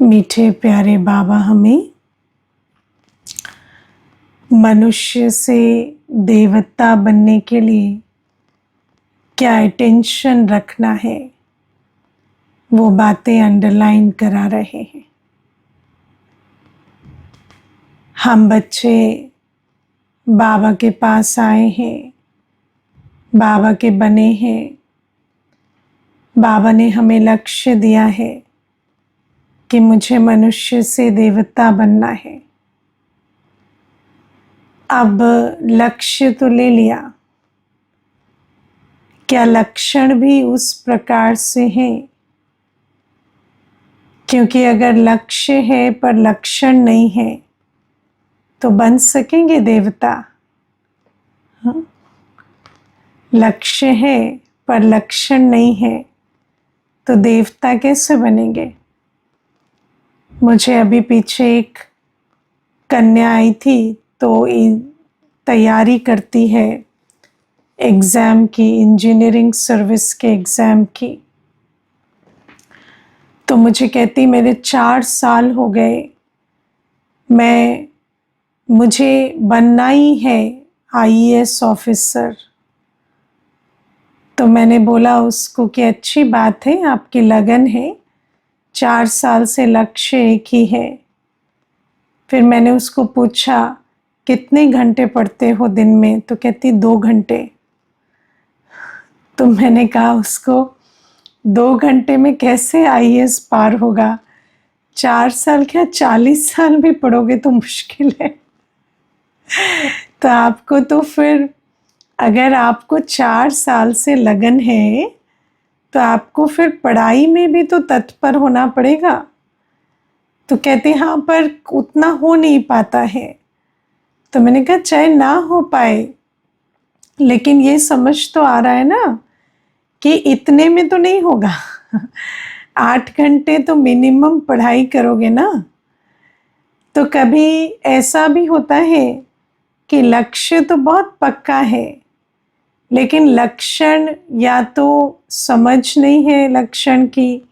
मीठे प्यारे बाबा हमें मनुष्य से देवता बनने के लिए क्या अटेंशन रखना है वो बातें अंडरलाइन करा रहे हैं। हम बच्चे बाबा के पास आए हैं, बाबा के बने हैं। बाबा ने हमें लक्ष्य दिया है कि मुझे मनुष्य से देवता बनना है। अब लक्ष्य तो ले लिया, क्या लक्षण भी उस प्रकार से हैं? क्योंकि अगर लक्ष्य है पर लक्षण नहीं है तो बन सकेंगे देवता? हाँ? लक्ष्य है पर लक्षण नहीं है तो देवता कैसे बनेंगे? मुझे अभी पीछे एक कन्या आई थी तो तैयारी करती है एग्ज़ाम की, इंजीनियरिंग सर्विस के एग्ज़ाम की। तो मुझे कहती मेरे 4 साल हो गए, मुझे बनना ही है आईएएस ऑफिसर। तो मैंने बोला उसको कि अच्छी बात है, आपकी लगन है, 4 साल से लक्ष्य एक ही है। फिर मैंने उसको पूछा कितने घंटे पढ़ते हो दिन में? तो कहती 2 घंटे। तो मैंने कहा उसको 2 घंटे में कैसे आईएएस पार होगा? 4 साल क्या 40 साल भी पढ़ोगे तो मुश्किल है। तो आपको तो फिर अगर आपको 4 साल से लगन है तो आपको फिर पढ़ाई में भी तो तत्पर होना पड़ेगा। तो कहते हाँ पर उतना हो नहीं पाता है। तो मैंने कहा चाहे ना हो पाए लेकिन ये समझ तो आ रहा है ना कि इतने में तो नहीं होगा। 8 घंटे तो मिनिमम पढ़ाई करोगे ना। तो कभी ऐसा भी होता है कि लक्ष्य तो बहुत पक्का है लेकिन लक्षण या तो समझ नहीं है लक्षण की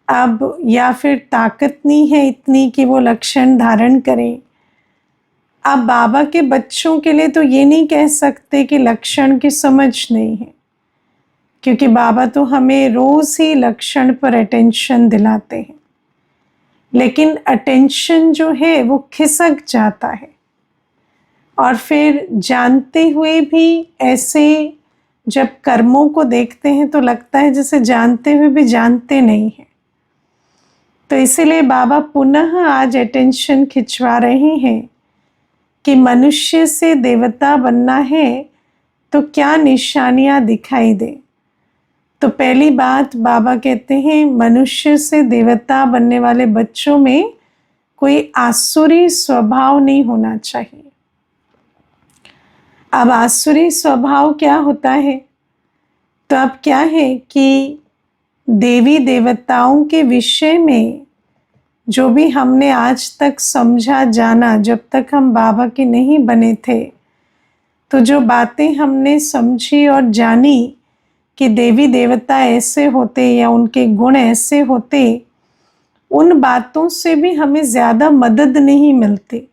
अब, या फिर ताकत नहीं है इतनी कि वो लक्षण धारण करें। अब बाबा के बच्चों के लिए तो ये नहीं कह सकते कि लक्षण की समझ नहीं है, क्योंकि बाबा तो हमें रोज ही लक्षण पर अटेंशन दिलाते हैं। लेकिन अटेंशन जो है वो खिसक जाता है और फिर जानते हुए भी ऐसे जब कर्मों को देखते हैं तो लगता है जैसे जानते हुए भी जानते नहीं हैं। तो इसीलिए बाबा पुनः आज अटेंशन खिंचवा रहे हैं कि मनुष्य से देवता बनना है तो क्या निशानियां दिखाई दे। तो पहली बात बाबा कहते हैं मनुष्य से देवता बनने वाले बच्चों में कोई आसुरी स्वभाव नहीं होना चाहिए। अब आसुरी स्वभाव क्या होता है? तो अब क्या है कि देवी देवताओं के विषय में जो भी हमने आज तक समझा जाना, जब तक हम बाबा के नहीं बने थे, तो जो बातें हमने समझी और जानी कि देवी देवता ऐसे होते या उनके गुण ऐसे होते, उन बातों से भी हमें ज़्यादा मदद नहीं मिलती।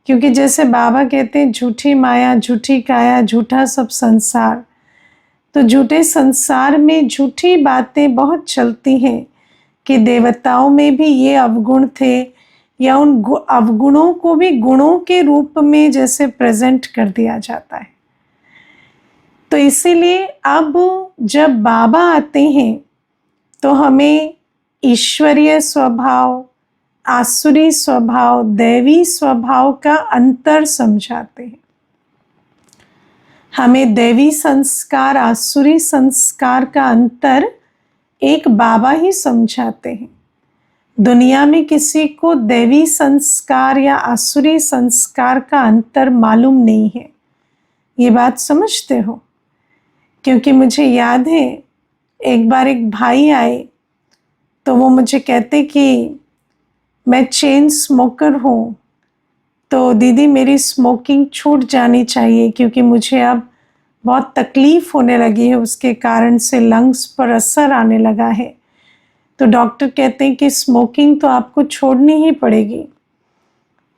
क्योंकि जैसे बाबा कहते हैं झूठी माया, झूठी काया, झूठा सब संसार। तो झूठे संसार में झूठी बातें बहुत चलती हैं कि देवताओं में भी ये अवगुण थे, या उन अवगुणों को भी गुणों के रूप में जैसे प्रेजेंट कर दिया जाता है। तो इसीलिए अब जब बाबा आते हैं तो हमें ईश्वरीय स्वभाव, आसुरी स्वभाव, दैवी स्वभाव का अंतर समझाते हैं। हमें दैवी संस्कार, आसुरी संस्कार का अंतर एक बाबा ही समझाते हैं। दुनिया में किसी को दैवी संस्कार या आसुरी संस्कार का अंतर मालूम नहीं है। ये बात समझते हो? क्योंकि मुझे याद है एक बार एक भाई आए तो वो मुझे कहते कि मैं चेन स्मोकर हूँ, तो दीदी मेरी स्मोकिंग छूट जानी चाहिए क्योंकि मुझे अब बहुत तकलीफ़ होने लगी है, उसके कारण से लंग्स पर असर आने लगा है। तो डॉक्टर कहते हैं कि स्मोकिंग तो आपको छोड़नी ही पड़ेगी।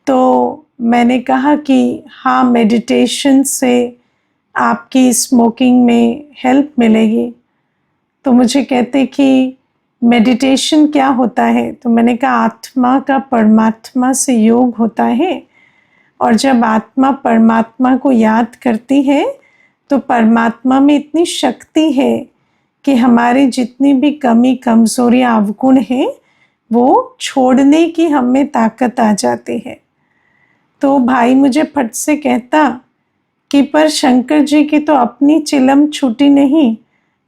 तो मैंने कहा कि हाँ, मेडिटेशन से आपकी स्मोकिंग में हेल्प मिलेगी। तो मुझे कहते कि मेडिटेशन क्या होता है? तो मैंने कहा आत्मा का परमात्मा से योग होता है, और जब आत्मा परमात्मा को याद करती है तो परमात्मा में इतनी शक्ति है कि हमारी जितनी भी कमी कमजोरियां अवगुण हैं वो छोड़ने की हम में ताकत आ जाती है। तो भाई मुझे फट से कहता कि पर शंकर जी की तो अपनी चिलम छूटी नहीं,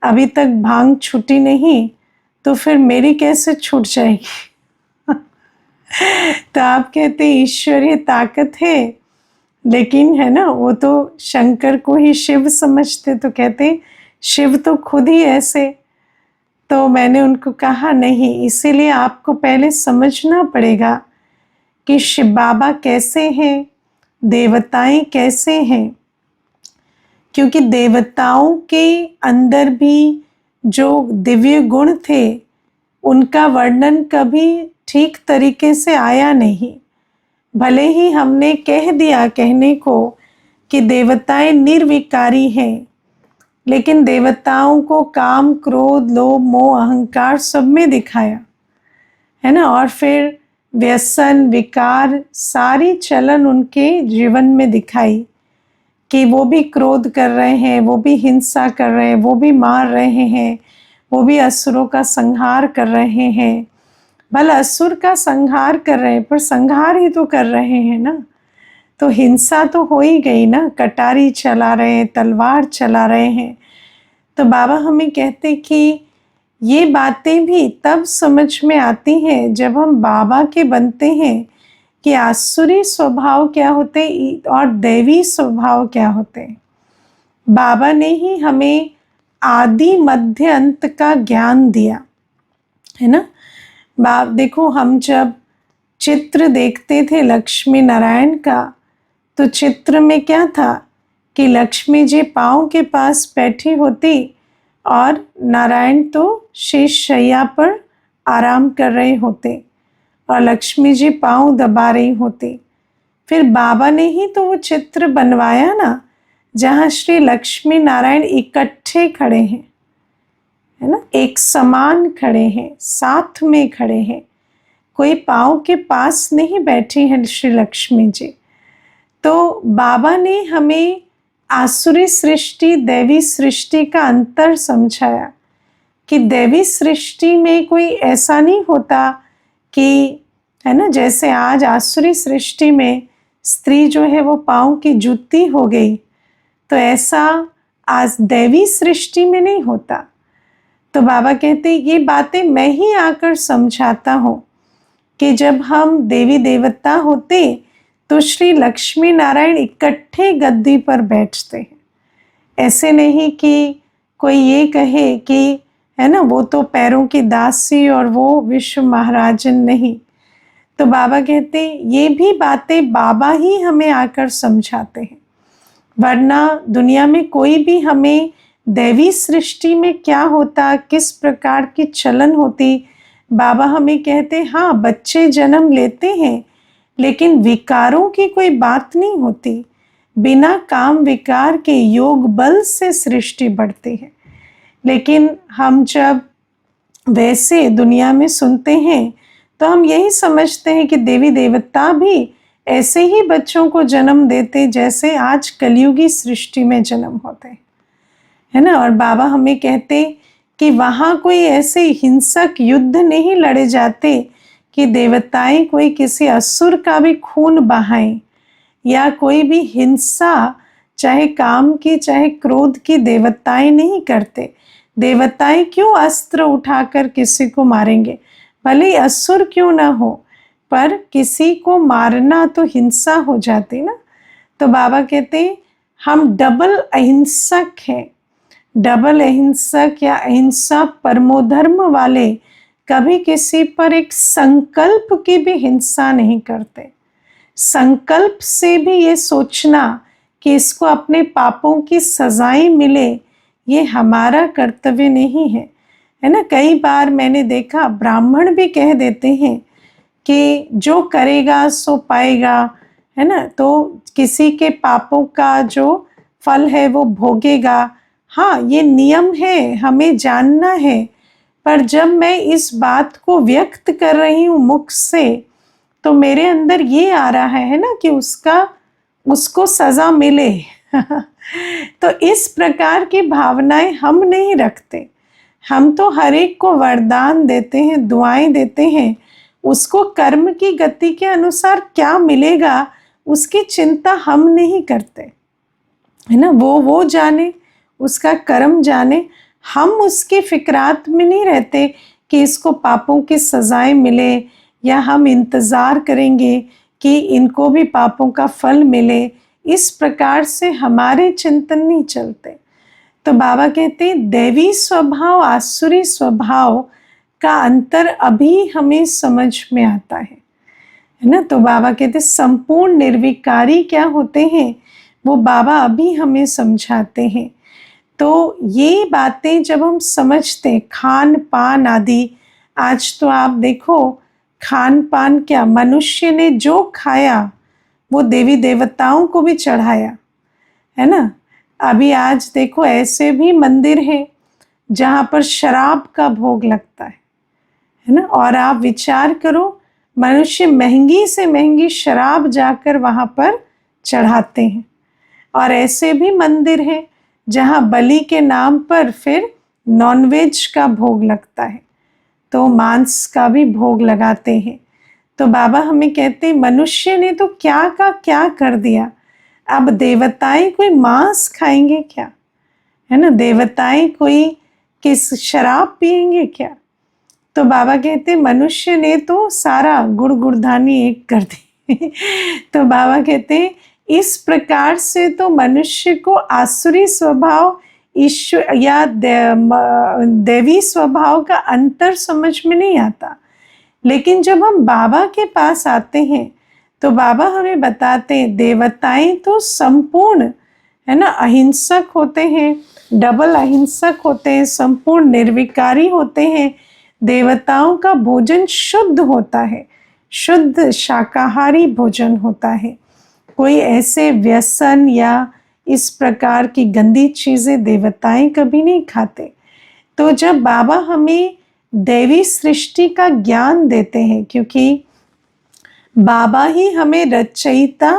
अभी तक भांग छूटी नहीं, तो फिर मेरी कैसे छूट जाएगी? तो आप कहते ईश्वरीय ताकत है, लेकिन है ना, वो तो शंकर को ही शिव समझते, तो कहते शिव तो खुद ही ऐसे। तो मैंने उनको कहा नहीं, इसीलिए आपको पहले समझना पड़ेगा कि शिव बाबा कैसे हैं, देवताएं कैसे हैं, क्योंकि देवताओं के अंदर भी जो दिव्य गुण थे उनका वर्णन कभी ठीक तरीके से आया नहीं। भले ही हमने कह दिया कहने को कि देवताएं निर्विकारी हैं, लेकिन देवताओं को काम, क्रोध, लोभ, मोह, अहंकार सब में दिखाया है ना, और फिर व्यसन, विकार, सारी चलन उनके जीवन में दिखाई कि वो भी क्रोध कर रहे हैं, वो भी हिंसा कर रहे हैं, वो भी मार रहे हैं, वो भी असुरों का संहार कर रहे हैं। भला असुर का संहार कर रहे हैं, पर संहार ही तो कर रहे हैं ना, तो हिंसा तो हो ही गई ना, कटारी चला रहे हैं, तलवार चला रहे हैं। तो बाबा हमें कहते कि ये बातें भी तब समझ में आती हैं जब हम बाबा के बनते हैं कि आसुरी स्वभाव क्या होते और दैवी स्वभाव क्या होते। बाबा ने ही हमें आदि मध्य अंत का ज्ञान दिया है ना। देखो, हम जब चित्र देखते थे लक्ष्मी नारायण का, तो चित्र में क्या था कि लक्ष्मी जी पाँव के पास बैठी होती और नारायण तो शेष शैया पर आराम कर रहे होते और लक्ष्मी जी पाँव दबा रही होती। फिर बाबा ने ही तो वो चित्र बनवाया ना, जहाँ श्री लक्ष्मी नारायण इकट्ठे खड़े हैं, है ना, एक समान खड़े हैं, साथ में खड़े हैं, कोई पाँव के पास नहीं बैठी हैं श्री लक्ष्मी जी। तो बाबा ने हमें आसुरी सृष्टि, दैवी सृष्टि का अंतर समझाया कि दैवी सृष्टि में कोई ऐसा नहीं होता कि, है ना, जैसे आज आसुरी सृष्टि में स्त्री जो है वो पाँव की जूती हो गई, तो ऐसा आज दैवी सृष्टि में नहीं होता। तो बाबा कहते ये बातें मैं ही आकर समझाता हूँ कि जब हम देवी देवता होते तो श्री लक्ष्मी नारायण इकट्ठे गद्दी पर बैठते हैं। ऐसे नहीं कि कोई ये कहे कि, है ना, वो तो पैरों की दासी और वो विश्व महाराजन नहीं। तो बाबा कहते ये भी बातें बाबा ही हमें आकर समझाते हैं, वरना दुनिया में कोई भी हमें दैवी सृष्टि में क्या होता, किस प्रकार की चलन होती, बाबा हमें कहते हाँ बच्चे जन्म लेते हैं, लेकिन विकारों की कोई बात नहीं होती। बिना काम विकार के योग बल से सृष्टि बढ़ती है। लेकिन हम जब वैसे दुनिया में सुनते हैं तो हम यही समझते हैं कि देवी देवता भी ऐसे ही बच्चों को जन्म देते जैसे आज कलयुगी सृष्टि में जन्म होते, है ना। और बाबा हमें कहते कि वहाँ कोई ऐसे हिंसक युद्ध नहीं लड़े जाते कि देवताएं कोई किसी असुर का भी खून बहाएं, या कोई भी हिंसा चाहे काम की चाहे क्रोध की देवताएं नहीं करते। देवताएं क्यों अस्त्र उठाकर किसी को मारेंगे, भले ही असुर क्यों ना हो, पर किसी को मारना तो हिंसा हो जाती ना। तो बाबा कहते हम डबल अहिंसक हैं। डबल अहिंसक या अहिंसा परमोधर्म वाले कभी किसी पर एक संकल्प की भी हिंसा नहीं करते। संकल्प से भी ये सोचना कि इसको अपने पापों की सजाएं मिले, ये हमारा कर्तव्य नहीं है, है ना। कई बार मैंने देखा ब्राह्मण भी कह देते हैं कि जो करेगा सो पाएगा, है ना। तो किसी के पापों का जो फल है वो भोगेगा। हाँ, ये नियम है, हमें जानना है। पर जब मैं इस बात को व्यक्त कर रही हूँ मुख से, तो मेरे अंदर ये आ रहा है ना कि उसको सजा मिले। तो इस प्रकार की भावनाएं हम नहीं रखते। हम तो हर एक को वरदान देते हैं, दुआएं देते हैं। उसको कर्म की गति के अनुसार क्या मिलेगा उसकी चिंता हम नहीं करते, है ना। वो जाने, उसका कर्म जाने। हम उसकी फिक्रात में नहीं रहते कि इसको पापों की सजाएं मिले, या हम इंतज़ार करेंगे कि इनको भी पापों का फल मिले। इस प्रकार से हमारे चिंतन नहीं चलते। तो बाबा कहते हैं दैवी स्वभाव आसुरी स्वभाव का अंतर अभी हमें समझ में आता है ना। तो बाबा कहते संपूर्ण निर्विकारी क्या होते हैं वो बाबा अभी हमें समझाते हैं। तो ये बातें जब हम समझते, खान पान आदि, आज तो आप देखो खान पान क्या, मनुष्य ने जो खाया वो देवी देवताओं को भी चढ़ाया, है ना। अभी आज देखो ऐसे भी मंदिर हैं जहाँ पर शराब का भोग लगता है ना। और आप विचार करो, मनुष्य महंगी से महंगी शराब जाकर वहाँ पर चढ़ाते हैं। और ऐसे भी मंदिर हैं जहाँ बलि के नाम पर फिर नॉनवेज का भोग लगता है, तो मांस का भी भोग लगाते हैं। तो बाबा हमें कहते हैं मनुष्य ने तो क्या का क्या कर दिया, अब देवताएं कोई मांस खाएंगे क्या, है ना। देवताएं कोई किस शराब पिएंगे क्या। तो बाबा कहते मनुष्य ने तो सारा गुड़ गुड़धानी एक कर दी। तो बाबा कहते हैं इस प्रकार से तो मनुष्य को आसुरी स्वभाव ईश्वर या देवी स्वभाव का अंतर समझ में नहीं आता। लेकिन जब हम बाबा के पास आते हैं तो बाबा हमें बताते हैं देवताएं तो संपूर्ण, है ना, अहिंसक होते हैं, डबल अहिंसक होते हैं, संपूर्ण निर्विकारी होते हैं। देवताओं का भोजन शुद्ध होता है, शुद्ध शाकाहारी भोजन होता है। कोई ऐसे व्यसन या इस प्रकार की गंदी चीज़ें देवताएं कभी नहीं खाते। तो जब बाबा हमें दैवी सृष्टि का ज्ञान देते हैं, क्योंकि बाबा ही हमें रचयिता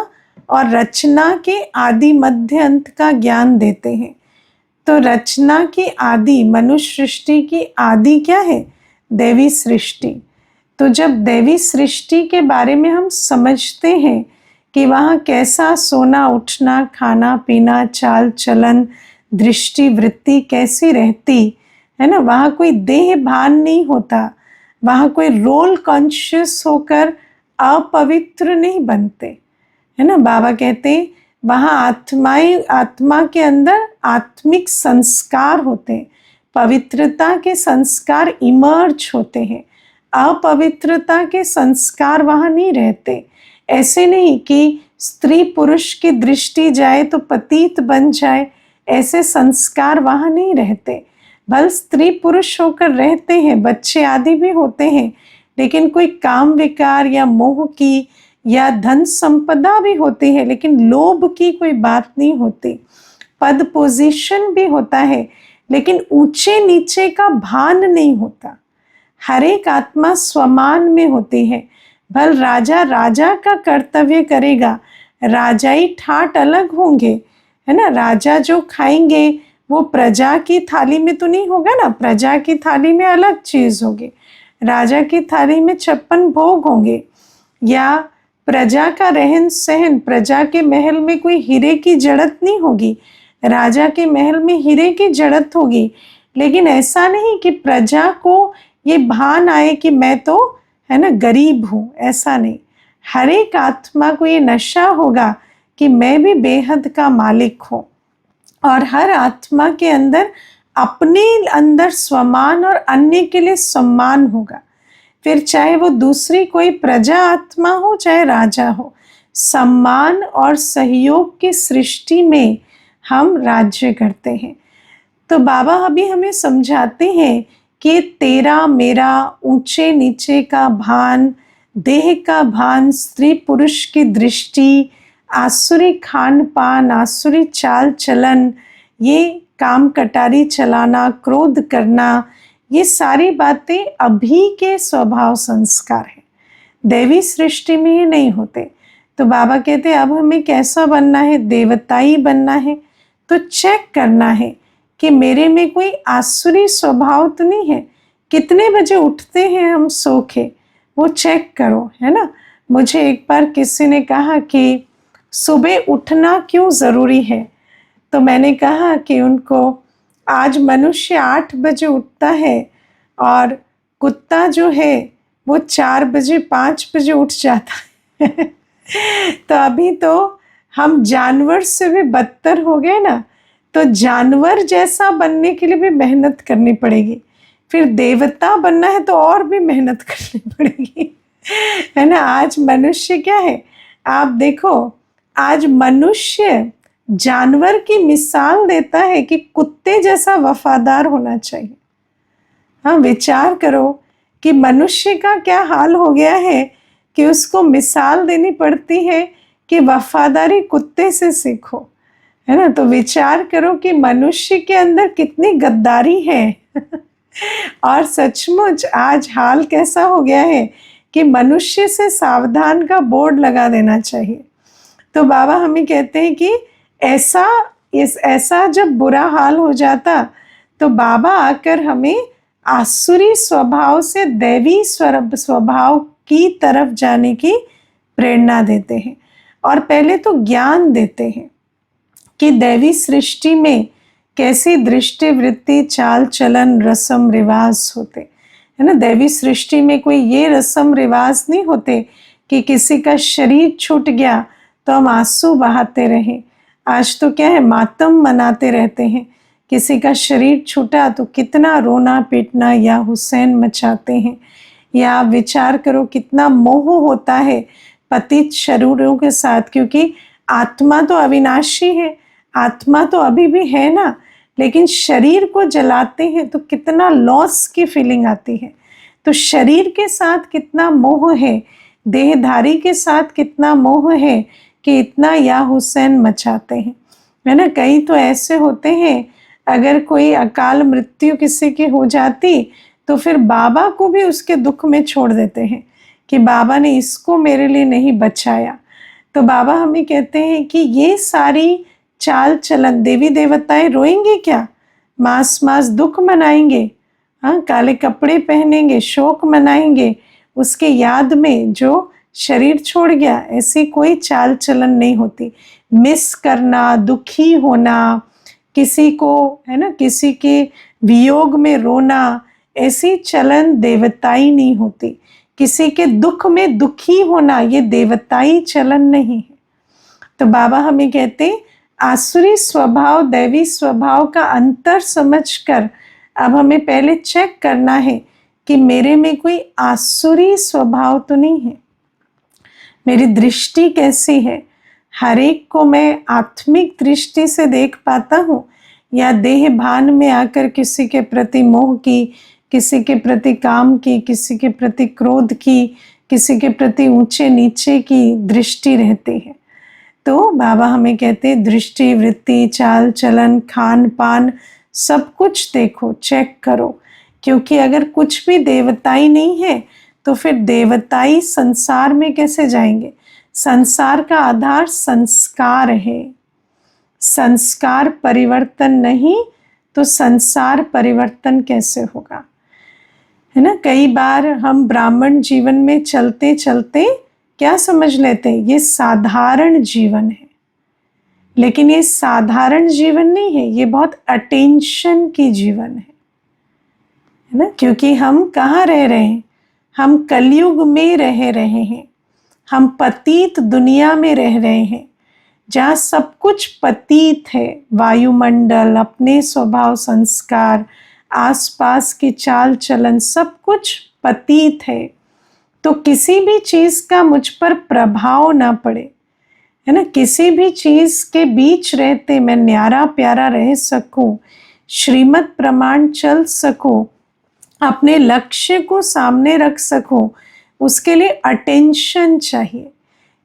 और रचना के आदि मध्य अंत का ज्ञान देते हैं। तो रचना की आदि, मनुष्य सृष्टि की आदि क्या है, दैवी सृष्टि। तो जब दैवी सृष्टि के बारे में हम समझते हैं कि वहाँ कैसा सोना उठना, खाना पीना, चाल चलन, दृष्टि वृत्ति कैसी रहती है ना। वहाँ कोई देह भान नहीं होता, वहाँ कोई रोल कॉन्शियस होकर अपवित्र नहीं बनते, है ना। बाबा कहते वहाँ आत्मा के अंदर आत्मिक संस्कार होते हैं, पवित्रता के संस्कार इमर्ज होते हैं। अपवित्रता के संस्कार वहाँ नहीं रहते। ऐसे नहीं कि स्त्री पुरुष की दृष्टि जाए तो पतित बन जाए, ऐसे संस्कार वहाँ नहीं रहते। भले स्त्री पुरुष होकर रहते हैं, बच्चे आदि भी होते हैं, लेकिन कोई काम विकार या मोह की या धन संपदा भी होती है, लेकिन लोभ की कोई बात नहीं होती। पद पोजीशन भी होता है, लेकिन ऊंचे नीचे का भान नहीं होता। हर एक आत्मा स्वमान में होती है। भल राजा राजा का कर्तव्य करेगा, राजाई ठाट अलग होंगे, है ना। राजा जो खाएंगे वो प्रजा की थाली में तो नहीं होगा ना, प्रजा की थाली में अलग चीज़ होगी। राजा की थाली में 56 भोग होंगे, या प्रजा का रहन सहन, प्रजा के महल में कोई हीरे की जड़त नहीं होगी, राजा के महल में हीरे की जड़त होगी। लेकिन ऐसा नहीं कि प्रजा को ये भान आए कि मैं तो, है ना, गरीब हूँ, ऐसा नहीं। हर एक आत्मा को ये नशा होगा कि मैं भी बेहद का मालिक हूँ। और हर आत्मा के अंदर अपने अंदर स्वमान और अन्य के लिए सम्मान होगा। फिर चाहे वो दूसरी कोई प्रजा आत्मा हो चाहे राजा हो, सम्मान और सहयोग की सृष्टि में हम राज्य करते हैं। तो बाबा अभी हमें समझाते हैं कि तेरा मेरा ऊंचे नीचे का भान, देह का भान, स्त्री पुरुष की दृष्टि, आसुरी खान पान, आसुरी चाल चलन, ये काम कटारी चलाना, क्रोध करना, ये सारी बातें अभी के स्वभाव संस्कार हैं, दैवी सृष्टि में ये नहीं होते। तो बाबा कहते हैं अब हमें कैसा बनना है, देवताई बनना है। तो चेक करना है कि मेरे में कोई आसुरी स्वभाव तो नहीं है। कितने बजे उठते हैं हम सो के, वो चेक करो, है ना। मुझे एक बार किसी ने कहा कि सुबह उठना क्यों ज़रूरी है, तो मैंने कहा कि उनको आज मनुष्य 8 बजे उठता है और कुत्ता जो है वो 4 बजे 5 बजे उठ जाता है तो अभी तो हम जानवर से भी बदतर हो गए ना, तो जानवर जैसा बनने के लिए भी मेहनत करनी पड़ेगी, फिर देवता बनना है तो और भी मेहनत करनी पड़ेगी है ना। आज मनुष्य क्या है, आप देखो, आज मनुष्य जानवर की मिसाल देता है कि कुत्ते जैसा वफादार होना चाहिए। हाँ, विचार करो कि मनुष्य का क्या हाल हो गया है कि उसको मिसाल देनी पड़ती है कि वफादारी कुत्ते से सीखो, है ना। तो विचार करो कि मनुष्य के अंदर कितनी गद्दारी है और सचमुच आज हाल कैसा हो गया है कि मनुष्य से सावधान का बोर्ड लगा देना चाहिए। तो बाबा हमें कहते हैं कि ऐसा जब बुरा हाल हो जाता तो बाबा आकर हमें आसुरी स्वभाव से दैवी स्वभाव की तरफ जाने की प्रेरणा देते हैं और पहले तो ज्ञान देते हैं कि दैवी सृष्टि में कैसी दृष्टि, वृत्ति, चाल चलन, रस्म रिवाज होते, है ना। दैवी सृष्टि में कोई ये रस्म रिवाज नहीं होते कि किसी का शरीर छूट गया तो हम आंसू बहाते रहें। आज तो क्या है, मातम मनाते रहते हैं। किसी का शरीर छूटा तो कितना रोना पीटना या हुसैन मचाते हैं। या विचार करो कितना मोह होता है पतित शरीरों के साथ, क्योंकि आत्मा तो अविनाशी है, आत्मा तो अभी भी है ना, लेकिन शरीर को जलाते हैं तो कितना लॉस की फीलिंग आती है। तो शरीर के साथ कितना मोह है, देहधारी के साथ कितना मोह है कि इतना या हुसैन मचाते हैं, है ना। कई तो ऐसे होते हैं, अगर कोई अकाल मृत्यु किसी की हो जाती तो फिर बाबा को भी उसके दुख में छोड़ देते हैं कि बाबा ने इसको मेरे लिए नहीं बचाया। तो बाबा हमें कहते हैं कि ये सारी चाल चलन, देवी देवताएं रोएंगे क्या, मास मास दुख मनाएंगे, हाँ, काले कपड़े पहनेंगे, शोक मनाएंगे उसके याद में जो शरीर छोड़ गया। ऐसी कोई चाल चलन नहीं होती। मिस करना, दुखी होना, किसी को, है ना, किसी के वियोग में रोना, ऐसी चलन देवताई नहीं होती। किसी के दुख में दुखी होना, ये देवताई चलन नहीं है। तो बाबा हमें कहते आसुरी स्वभाव दैवी स्वभाव का अंतर समझकर अब हमें पहले चेक करना है कि मेरे में कोई आसुरी स्वभाव तो नहीं है, मेरी दृष्टि कैसी है, हर एक को मैं आत्मिक दृष्टि से देख पाता हूँ या देह भान में आकर किसी के प्रति मोह की, किसी के प्रति काम की, किसी के प्रति क्रोध की, किसी के प्रति ऊंचे नीचे की दृष्टि रहती है। तो बाबा हमें कहते हैं दृष्टि, वृत्ति, चाल चलन, खान पान, सब कुछ देखो, चेक करो, क्योंकि अगर कुछ भी देवताई नहीं है तो फिर देवताई संसार में कैसे जाएंगे। संसार का आधार संस्कार है, संस्कार परिवर्तन नहीं तो संसार परिवर्तन कैसे होगा, है ना। कई बार हम ब्राह्मण जीवन में चलते चलते क्या समझ लेते हैं, ये साधारण जीवन है, लेकिन ये साधारण जीवन नहीं है, ये बहुत अटेंशन की जीवन है ना। क्योंकि हम कहाँ रह रहे हैं, हम कलयुग में रह रहे हैं, हम पतित दुनिया में रह रहे हैं जहाँ सब कुछ पतित है। वायुमंडल, अपने स्वभाव संस्कार, आसपास की चाल चलन, सब कुछ पतित है। तो किसी भी चीज़ का मुझ पर प्रभाव ना पड़े, है ना। किसी भी चीज़ के बीच रहते मैं न्यारा प्यारा रह सकूं, श्रीमत प्रमाण चल सकूं अपने लक्ष्य को सामने रख सको, उसके लिए अटेंशन चाहिए।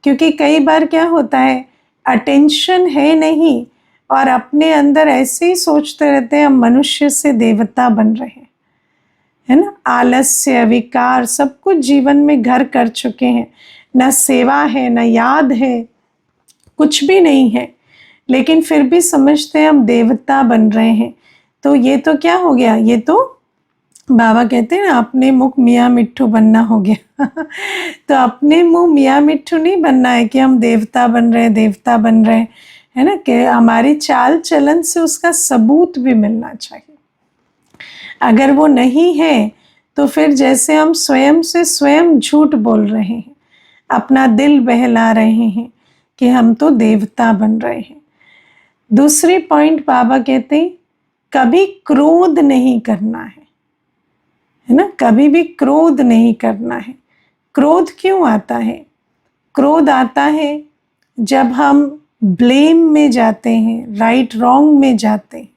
क्योंकि कई बार क्या होता है, अटेंशन है नहीं और अपने अंदर ऐसे ही सोचते रहते हैं हम मनुष्य से देवता बन रहे हैं, है ना। आलस्य, विकार सब कुछ जीवन में घर कर चुके हैं, न सेवा है न याद है, कुछ भी नहीं है, लेकिन फिर भी समझते हैं हम देवता बन रहे हैं। तो ये तो क्या हो गया, ये तो बाबा कहते हैं ना, अपने मुख मियाँ मिट्ठू बनना हो गया। तो अपने मुंह मियाँ मिट्ठू नहीं बनना है कि हम देवता बन रहे हैं, देवता बन रहे हैं, है ना। कि हमारी चाल चलन से उसका सबूत भी मिलना चाहिए। अगर वो नहीं है तो फिर जैसे हम स्वयं से स्वयं झूठ बोल रहे हैं, अपना दिल बहला रहे हैं कि हम तो देवता बन रहे हैं। दूसरी पॉइंट बाबा कहते हैं, कभी क्रोध नहीं करना है ना। कभी भी क्रोध नहीं करना है। क्रोध क्यों आता है? क्रोध आता है जब हम ब्लेम में जाते हैं, राइट रॉन्ग में जाते हैं,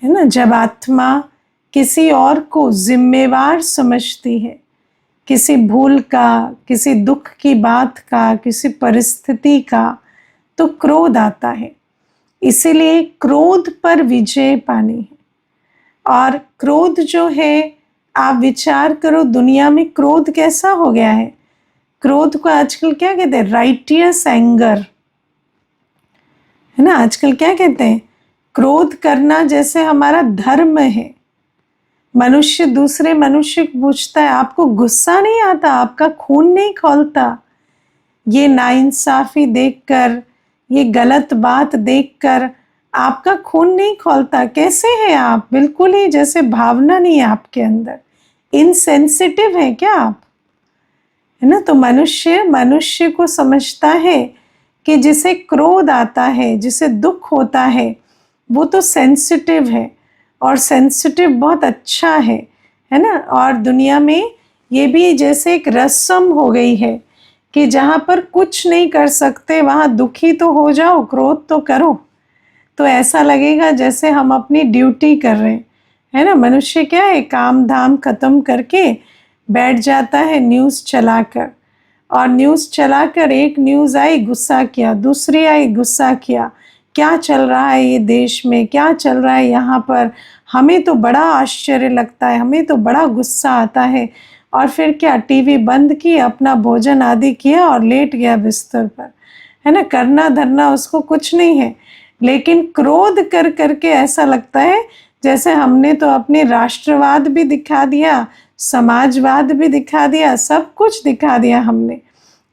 है ना। जब आत्मा किसी और को जिम्मेवार समझती है, किसी भूल का, किसी दुख की बात का, किसी परिस्थिति का, तो क्रोध आता है। इसीलिए क्रोध पर विजय पानी है। और क्रोध जो है, आप विचार करो दुनिया में क्रोध कैसा हो गया है। क्रोध को आजकल क्या कहते हैं, राइटियस एंगर, है ना। आजकल क्या कहते हैं, क्रोध करना जैसे हमारा धर्म है। मनुष्य दूसरे मनुष्य को पूछता है, आपको गुस्सा नहीं आता, आपका खून नहीं खौलता? ये नाइंसाफी देखकर, ये गलत बात देखकर आपका खून नहीं खौलता? कैसे हैं आप? बिल्कुल ही जैसे भावना नहीं है आपके अंदर, इनसेंसिटिव है क्या आप, है ना। तो मनुष्य को समझता है कि जिसे क्रोध आता है, जिसे दुख होता है, वो तो सेंसिटिव है और सेंसिटिव बहुत अच्छा है ना। और दुनिया में ये भी जैसे एक रस्म हो गई है कि जहाँ पर कुछ नहीं कर सकते वहाँ दुखी तो हो जाओ, क्रोध तो करो, तो ऐसा लगेगा जैसे हम अपनी ड्यूटी कर रहे हैं, है ना। मनुष्य क्या है, काम धाम खत्म करके बैठ जाता है न्यूज़ चलाकर, और न्यूज़ चलाकर एक न्यूज़ आई गुस्सा किया, दूसरी आई गुस्सा किया, क्या चल रहा है ये देश में, क्या चल रहा है यहाँ पर, हमें तो बड़ा आश्चर्य लगता है, हमें तो बड़ा गुस्सा आता है। और फिर क्या, टीवी बंद की, अपना भोजन आदि किया और लेट गया बिस्तर पर, है ना। करना धरना उसको कुछ नहीं है, लेकिन क्रोध कर करके ऐसा लगता है जैसे हमने तो अपने राष्ट्रवाद भी दिखा दिया, समाजवाद भी दिखा दिया, सब कुछ दिखा दिया हमने,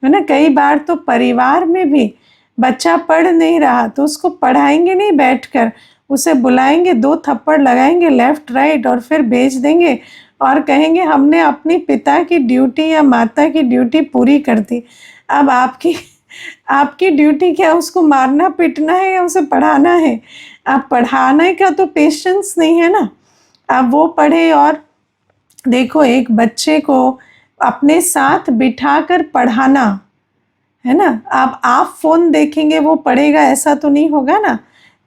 है ना। कई बार तो परिवार में भी बच्चा पढ़ नहीं रहा तो उसको पढ़ाएंगे नहीं बैठकर, उसे बुलाएंगे, 2 थप्पड़ लगाएंगे लेफ्ट राइट और फिर भेज देंगे और कहेंगे हमने अपनी पिता की ड्यूटी या माता की ड्यूटी पूरी कर दी। अब आपकी ड्यूटी क्या, उसको मारना पीटना है या उसे पढ़ाना है? आप पढ़ाने का तो पेशेंस नहीं है ना। अब वो पढ़े, और देखो एक बच्चे को अपने साथ बिठाकर पढ़ाना, है ना। आप फ़ोन देखेंगे वो पढ़ेगा, ऐसा तो नहीं होगा ना।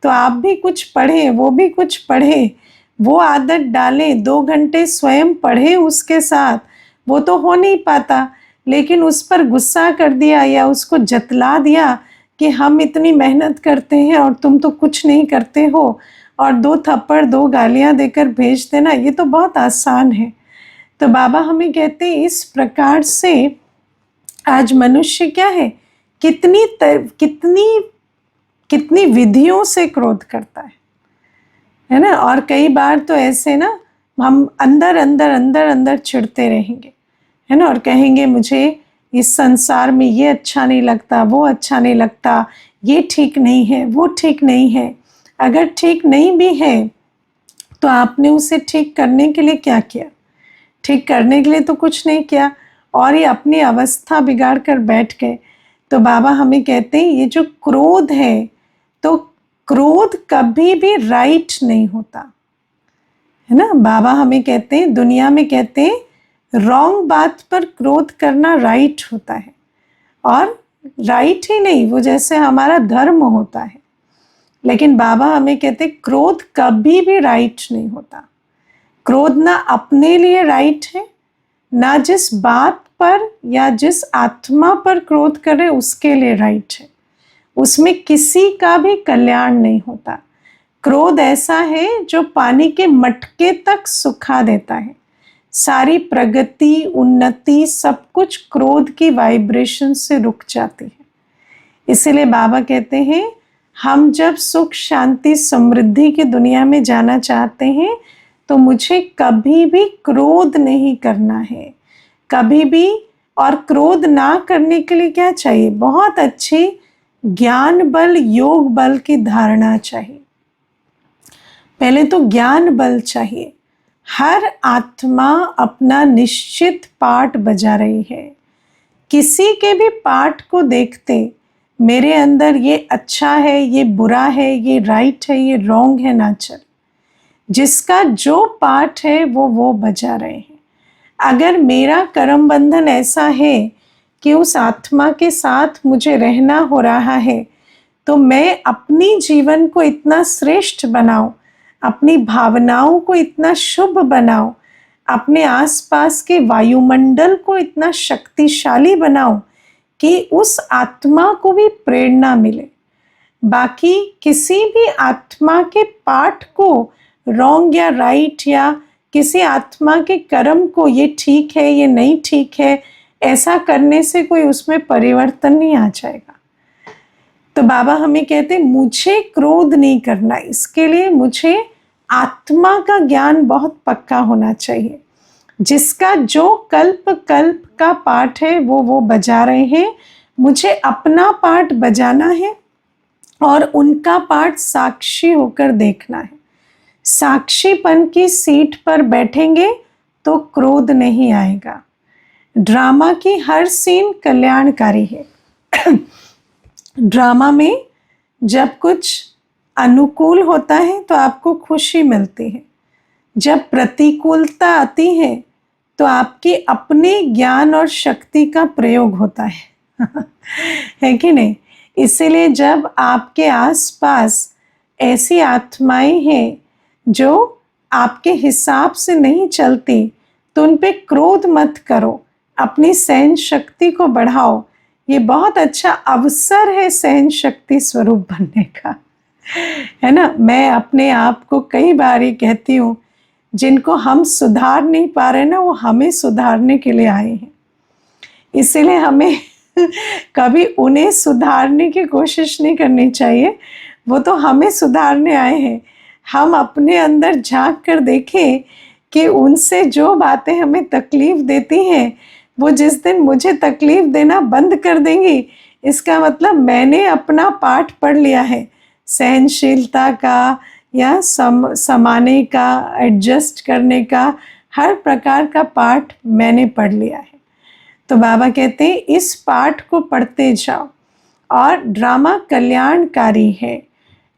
तो आप भी कुछ पढ़ें, वो भी कुछ पढ़े, वो आदत डालें, 2 घंटे स्वयं पढ़े उसके साथ। वो तो हो नहीं पाता, लेकिन उस पर गुस्सा कर दिया या उसको जतला दिया कि हम इतनी मेहनत करते हैं और तुम तो कुछ नहीं करते हो, और 2 थप्पड़ 2 गालियाँ देकर भेज देना, ये तो बहुत आसान है। तो बाबा हमें कहते हैं इस प्रकार से आज मनुष्य क्या है, कितनी विधियों से क्रोध करता है ना। और कई बार तो ऐसे ना, हम अंदर अंदर अंदर अंदर चिढ़ते रहेंगे, है ना, और कहेंगे मुझे इस संसार में ये अच्छा नहीं लगता, वो अच्छा नहीं लगता, ये ठीक नहीं है, वो ठीक नहीं है। अगर ठीक नहीं भी है तो आपने उसे ठीक करने के लिए क्या किया? ठीक करने के लिए तो कुछ नहीं किया, और ये अपनी अवस्था बिगाड़ कर बैठ गए। तो बाबा हमें कहते हैं ये जो क्रोध है, तो क्रोध कभी भी राइट नहीं होता, है ना। बाबा हमें कहते हैं, दुनिया में कहते हैं रॉन्ग बात पर क्रोध करना राइट होता है, और राइट ही नहीं, वो जैसे हमारा धर्म होता है। लेकिन बाबा हमें कहते हैं क्रोध कभी भी राइट नहीं होता। क्रोध ना अपने लिए राइट है, ना जिस बात पर या जिस आत्मा पर क्रोध करे उसके लिए राइट है। उसमें किसी का भी कल्याण नहीं होता। क्रोध ऐसा है जो पानी के मटके तक सुखा देता है। सारी प्रगति, उन्नति, सब कुछ क्रोध की वाइब्रेशन से रुक जाती है। इसीलिए बाबा कहते हैं हम जब सुख, शांति, समृद्धि की दुनिया में जाना चाहते हैं तो मुझे कभी भी क्रोध नहीं करना है, कभी भी। और क्रोध ना करने के लिए क्या चाहिए? बहुत अच्छी ज्ञान बल, योग बल की धारणा चाहिए। पहले तो ज्ञान बल चाहिए। हर आत्मा अपना निश्चित पार्ट बजा रही है। किसी के भी पार्ट को देखते मेरे अंदर ये अच्छा है, ये बुरा है, ये राइट है, ये रॉन्ग है ना चल। जिसका जो पार्ट है वो बजा रहे हैं। अगर मेरा कर्म बंधन ऐसा है कि उस आत्मा के साथ मुझे रहना हो रहा है तो मैं अपनी जीवन को इतना श्रेष्ठ बनाऊं, अपनी भावनाओं को इतना शुभ बनाऊं, अपने आसपास के वायुमंडल को इतना शक्तिशाली बनाऊं कि उस आत्मा को भी प्रेरणा मिले। बाकी किसी भी आत्मा के पार्ट को रॉन्ग या राइट, या किसी आत्मा के कर्म को ये ठीक है, ये नहीं ठीक है, ऐसा करने से कोई उसमें परिवर्तन नहीं आ जाएगा। तो बाबा हमें कहते मुझे क्रोध नहीं करना, इसके लिए मुझे आत्मा का ज्ञान बहुत पक्का होना चाहिए। जिसका जो कल्प कल्प का पाठ है वो बजा रहे हैं, मुझे अपना पाठ बजाना है और उनका पाठ साक्षी होकर देखना है। साक्षीपन की सीट पर बैठेंगे तो क्रोध नहीं आएगा। ड्रामा की हर सीन कल्याणकारी है। ड्रामा में जब कुछ अनुकूल होता है तो आपको खुशी मिलती है, जब प्रतिकूलता आती है तो आपके अपने ज्ञान और शक्ति का प्रयोग होता है है कि नहीं? इसीलिए जब आपके आसपास ऐसी आत्माएं हैं जो आपके हिसाब से नहीं चलती तो उन पे क्रोध मत करो, अपनी सहन शक्ति को बढ़ाओ। ये बहुत अच्छा अवसर है सहन शक्ति स्वरूप बनने का, है ना। मैं अपने आप को कई बार ये कहती हूँ, जिनको हम सुधार नहीं पा रहे ना, वो हमें सुधारने के लिए आए हैं। इसीलिए हमें कभी उन्हें सुधारने की कोशिश नहीं करनी चाहिए, वो तो हमें सुधारने आए हैं। हम अपने अंदर झांक कर देखें कि उनसे जो बातें हमें तकलीफ देती हैं वो जिस दिन मुझे तकलीफ देना बंद कर देंगी, इसका मतलब मैंने अपना पाठ पढ़ लिया है। सहनशीलता का या समाने का, एडजस्ट करने का, हर प्रकार का पाठ मैंने पढ़ लिया है। तो बाबा कहते हैं इस पाठ को पढ़ते जाओ। और ड्रामा कल्याणकारी है।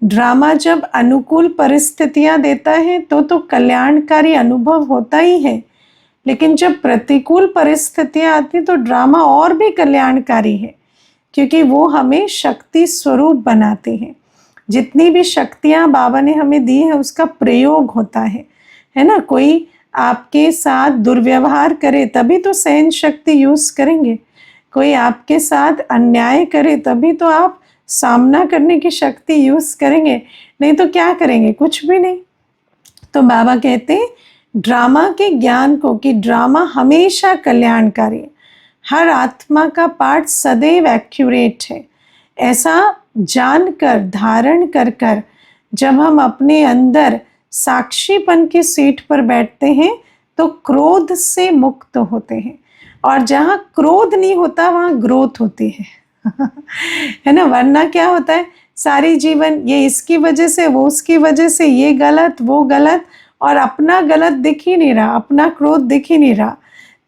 ड्रामा जब अनुकूल परिस्थितियां देता है तो कल्याणकारी अनुभव होता ही है, लेकिन जब प्रतिकूल परिस्थितियां आती तो ड्रामा और भी कल्याणकारी है, क्योंकि वो हमें शक्ति स्वरूप बनाते हैं। जितनी भी शक्तियां बाबा ने हमें दी है उसका प्रयोग होता है ना। कोई आपके साथ दुर्व्यवहार करे तभी तो सहन शक्ति यूज करेंगे, कोई आपके साथ अन्याय करे तभी तो आप सामना करने की शक्ति यूज करेंगे, नहीं तो क्या करेंगे? कुछ भी नहीं। तो बाबा कहते हैं ड्रामा के ज्ञान को, कि ड्रामा हमेशा कल्याणकारी है। हर आत्मा का पाठ सदैव एक्यूरेट है। ऐसा जानकर, धारण कर कर जब हम अपने अंदर साक्षीपन की सीट पर बैठते हैं तो क्रोध से मुक्त होते हैं। और जहाँ क्रोध नहीं होता वहाँ ग्रोथ होती है ना। वरना क्या होता है, सारी जीवन ये इसकी वजह से, वो उसकी वजह से, ये गलत, वो गलत, और अपना गलत दिख ही नहीं रहा, अपना क्रोध दिख ही नहीं रहा।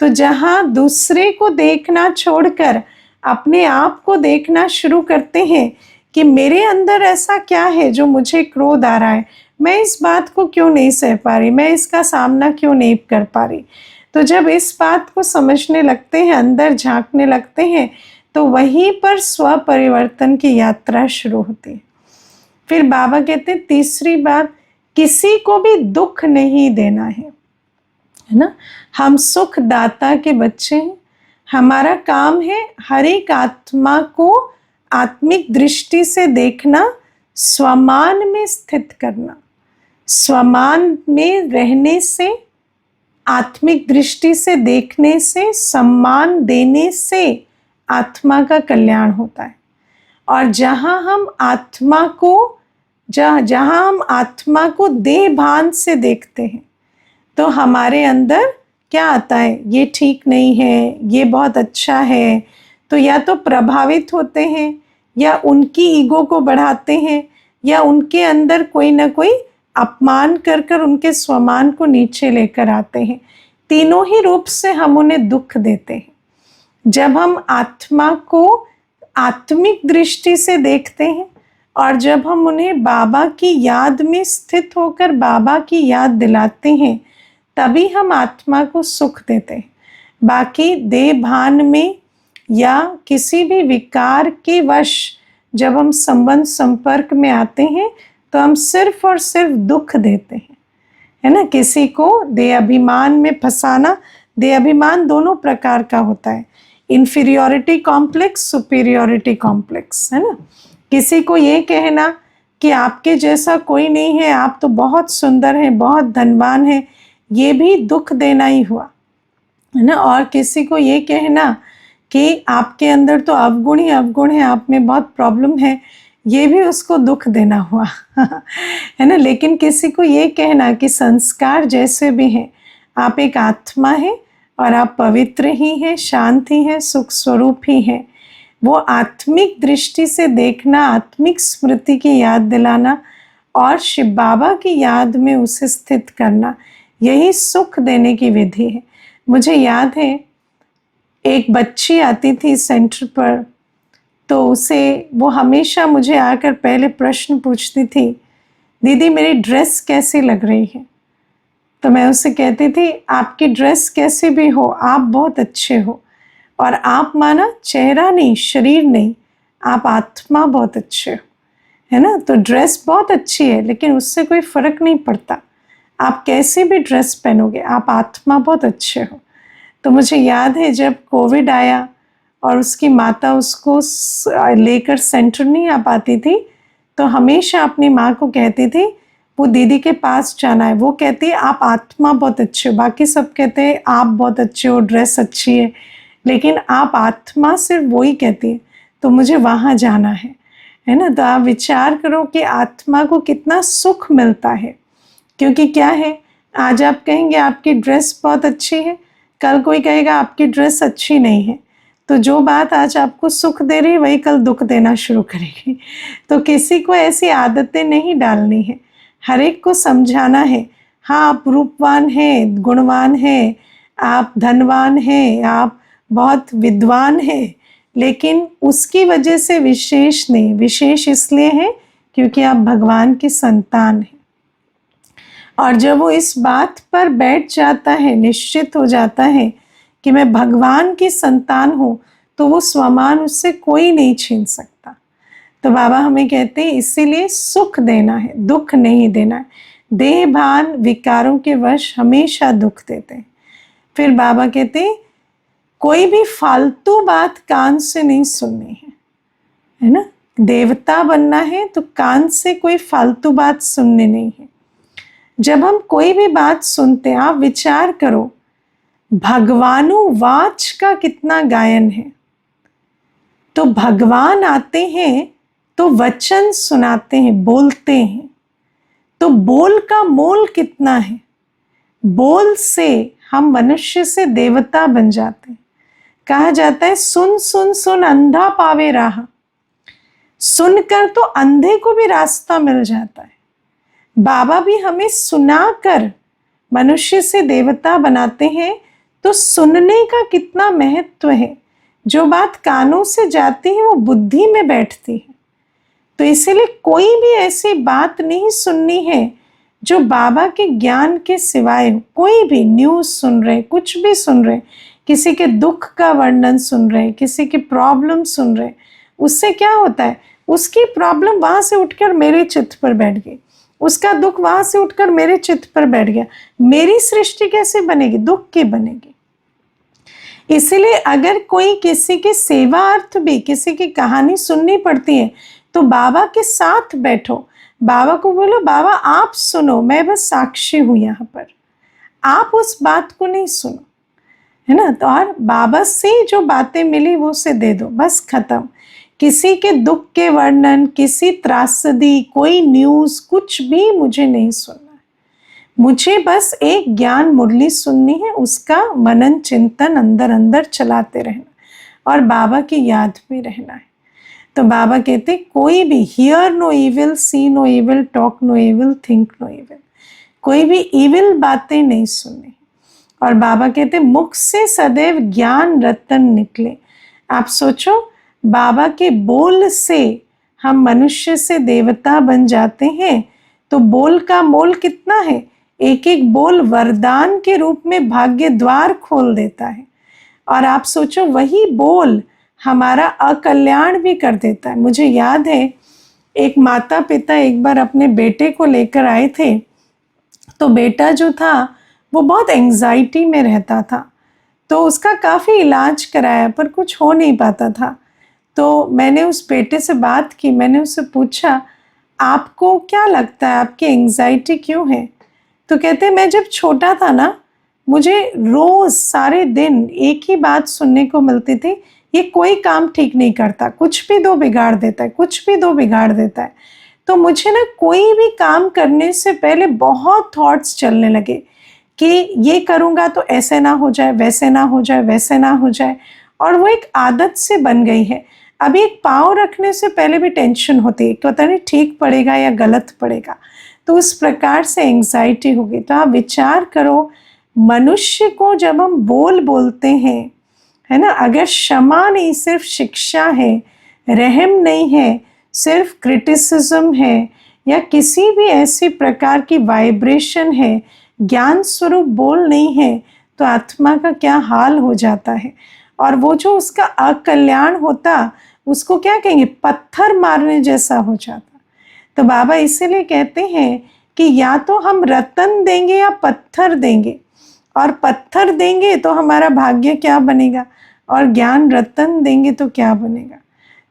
तो जहाँ दूसरे को देखना छोड़कर अपने आप को देखना शुरू करते हैं कि मेरे अंदर ऐसा क्या है जो मुझे क्रोध आ रहा है, मैं इस बात को क्यों नहीं सह पा रही, मैं इसका सामना क्यों नहीं कर पा रही। तो जब इस बात को समझने लगते हैं, अंदर झांकने लगते हैं, तो वहीं पर स्व परिवर्तन की यात्रा शुरू होती है। फिर बाबा कहते हैं तीसरी बात, किसी को भी दुख नहीं देना है। है ना। हम सुख दाता के बच्चे हैं। हमारा काम है हर एक आत्मा को आत्मिक दृष्टि से देखना, स्वमान में स्थित करना। स्वमान में रहने से, आत्मिक दृष्टि से देखने से, सम्मान देने से आत्मा का कल्याण होता है। और जहाँ हम आत्मा को देह भान से देखते हैं, तो हमारे अंदर क्या आता है, ये ठीक नहीं है, ये बहुत अच्छा है। तो या तो प्रभावित होते हैं, या उनकी ईगो को बढ़ाते हैं, या उनके अंदर कोई ना कोई अपमान कर कर उनके स्वमान को नीचे लेकर आते हैं। तीनों ही रूप से हम उन्हें दुख देते हैं। जब हम आत्मा को आत्मिक दृष्टि से देखते हैं, और जब हम उन्हें बाबा की याद में स्थित होकर बाबा की याद दिलाते हैं, तभी हम आत्मा को सुख देते हैं। बाकी देह भान में या किसी भी विकार के वश जब हम संबंध संपर्क में आते हैं, तो हम सिर्फ और सिर्फ दुख देते हैं, है ना। किसी को देह अभिमान में फंसाना, देह अभिमान दोनों प्रकार का होता है, इंफीरियोरिटी कॉम्प्लेक्स, सुपीरियोरिटी कॉम्प्लेक्स, है ना। किसी को ये कहना कि आपके जैसा कोई नहीं है, आप तो बहुत सुंदर हैं, बहुत धनवान हैं, ये भी दुख देना ही हुआ, है ना। और किसी को ये कहना कि आपके अंदर तो अवगुण ही अवगुण है, आप में बहुत प्रॉब्लम है, ये भी उसको दुख देना हुआ है ना। लेकिन किसी को ये कहना कि संस्कार जैसे भी हैं, आप एक आत्मा है और आप पवित्र ही हैं, शांत ही हैं, सुख स्वरूप ही हैं, वो आत्मिक दृष्टि से देखना, आत्मिक स्मृति की याद दिलाना और शिव बाबा की याद में उसे स्थित करना, यही सुख देने की विधि है। मुझे याद है एक बच्ची आती थी सेंटर पर, तो वो हमेशा मुझे आकर पहले प्रश्न पूछती थी, दीदी मेरी ड्रेस कैसी लग रही है। तो मैं उससे कहती थी, आपकी ड्रेस कैसी भी हो, आप बहुत अच्छे हो, और आप माना चेहरा नहीं, शरीर नहीं, आप आत्मा बहुत अच्छे हो, है ना। तो ड्रेस बहुत अच्छी है, लेकिन उससे कोई फर्क नहीं पड़ता, आप कैसे भी ड्रेस पहनोगे, आप आत्मा बहुत अच्छे हो। तो मुझे याद है जब कोविड आया और उसकी माता उसको लेकर सेंटर नहीं आ पाती थी, तो हमेशा अपनी माँ को कहती थी वो दीदी के पास जाना है। वो कहती है आप आत्मा बहुत अच्छे हो, बाकी सब कहते हैं आप बहुत अच्छे हो, ड्रेस अच्छी है, लेकिन आप आत्मा सिर्फ वही कहती है, तो मुझे वहाँ जाना है ना। तो आप विचार करो कि आत्मा को कितना सुख मिलता है। क्योंकि क्या है, आज आप कहेंगे आपकी ड्रेस बहुत अच्छी है, कल कोई कहेगा आपकी ड्रेस अच्छी नहीं है, तो जो बात आज आपको सुख दे रही है वही कल दुख देना शुरू करेगी। तो किसी को ऐसी आदतें नहीं डालनी है, हर एक को समझाना है, हाँ आप रूपवान हैं, गुणवान हैं, आप धनवान हैं, आप बहुत विद्वान हैं, लेकिन उसकी वजह से विशेष नहीं, विशेष इसलिए है क्योंकि आप भगवान की संतान हैं। और जब वो इस बात पर बैठ जाता है, निश्चित हो जाता है कि मैं भगवान की संतान हूँ, तो वो स्वमान उससे कोई नहीं छीन सकता। तो बाबा हमें कहते हैं इसीलिए सुख देना है, दुख नहीं देना है। देह भान विकारों के वश हमेशा दुख देते हैं। फिर बाबा कहते हैं कोई भी फालतू बात कान से नहीं सुननी है ना। देवता बनना है तो कान से कोई फालतू बात सुननी नहीं है। जब हम कोई भी बात सुनते हैं, आप विचार करो भगवानुवाच का कितना गायन है। तो भगवान आते हैं तो वचन सुनाते हैं, बोलते हैं, तो बोल का मोल कितना है। बोल से हम मनुष्य से देवता बन जाते हैं। कहा जाता है सुन सुन सुन अंधा पावे राह, सुनकर तो अंधे को भी रास्ता मिल जाता है। बाबा भी हमें सुनाकर मनुष्य से देवता बनाते हैं। तो सुनने का कितना महत्व है। जो बात कानों से जाती है वो बुद्धि में बैठती है। तो इसीलिए कोई भी ऐसी बात नहीं सुननी है जो बाबा के ज्ञान के सिवाय हो। कोई भी न्यूज़ सुन रहे, कुछ भी सुन रहे, किसी के दुख का वर्णन सुन रहे, किसी की प्रॉब्लम सुन रहे, उससे क्या होता है, उसकी प्रॉब्लम वहाँ से उठकर मेरे चित्त पर बैठ गई। उसका दुख वहां से उठकर मेरे चित्त पर बैठ गया। मेरी सृष्टि कैसे बनेगी? दुख की बनेगी। इसलिए अगर कोई किसी की सेवा अर्थ भी किसी की कहानी सुननी पड़ती है तो बाबा के साथ बैठो, बाबा को बोलो बाबा आप सुनो, मैं बस साक्षी हूं यहाँ पर, आप उस बात को नहीं सुनो, है ना। तो और बाबा से जो बातें मिली वो से दे दो, बस खत्म। किसी के दुख के वर्णन, किसी त्रासदी, कोई न्यूज़, कुछ भी मुझे नहीं सुनना है। मुझे बस एक ज्ञान मुरली सुननी है, उसका मनन चिंतन अंदर अंदर चलाते रहना और बाबा की याद में रहना है। तो बाबा कहते कोई भी hear no evil, see no evil, talk no evil, think no evil, कोई भी इविल बातें नहीं सुननी। और बाबा कहते मुख से सदैव ज्ञान रतन निकले। आप सोचो बाबा के बोल से हम मनुष्य से देवता बन जाते हैं, तो बोल का मोल कितना है। एक एक बोल वरदान के रूप में भाग्य द्वार खोल देता है। और आप सोचो वही बोल हमारा अकल्याण भी कर देता है। मुझे याद है एक माता पिता एक बार अपने बेटे को लेकर आए थे, तो बेटा जो था वो बहुत एंजाइटी में रहता था, तो उसका काफ़ी इलाज कराया पर कुछ हो नहीं पाता था। तो मैंने उस बेटे से बात की, मैंने उससे पूछा आपको क्या लगता है आपकी एंजाइटी क्यों है? तो कहते मैं जब छोटा था ना, मुझे रोज़ सारे दिन एक ही बात सुनने को मिलती थी, ये कोई काम ठीक नहीं करता, कुछ भी दो बिगाड़ देता है, कुछ भी दो बिगाड़ देता है। तो मुझे ना कोई भी काम करने से पहले बहुत थॉट्स चलने लगे कि ये करूँगा तो ऐसे ना हो जाए, वैसे ना हो जाए, वैसे ना हो जाए, और वो एक आदत से बन गई है। अभी एक पाँव रखने से पहले भी टेंशन होती है कि पता नहीं ठीक पड़ेगा या गलत पड़ेगा, तो उस प्रकार से एंग्जाइटी होगी। तो आप विचार करो, मनुष्य को जब हम बोलते हैं, है ना, अगर क्षमा नहीं सिर्फ शिक्षा है, रहम नहीं है सिर्फ क्रिटिसिज्म है, या किसी भी ऐसी प्रकार की वाइब्रेशन है, ज्ञान स्वरूप बोल नहीं है, तो आत्मा का क्या हाल हो जाता है। और वो जो उसका अकल्याण होता, उसको क्या कहेंगे, पत्थर मारने जैसा हो जाता। तो बाबा इसीलिए कहते हैं कि या तो हम रतन देंगे या पत्थर देंगे, और पत्थर देंगे तो हमारा भाग्य क्या बनेगा, और ज्ञान रतन देंगे तो क्या बनेगा।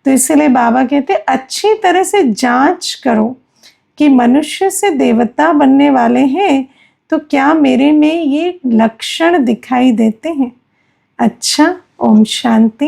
तो इसलिए बाबा कहते अच्छी तरह से जांच करो कि मनुष्य से देवता बनने वाले हैं तो क्या मेरे में ये लक्षण दिखाई देते हैं। अच्छा, ओम शांति।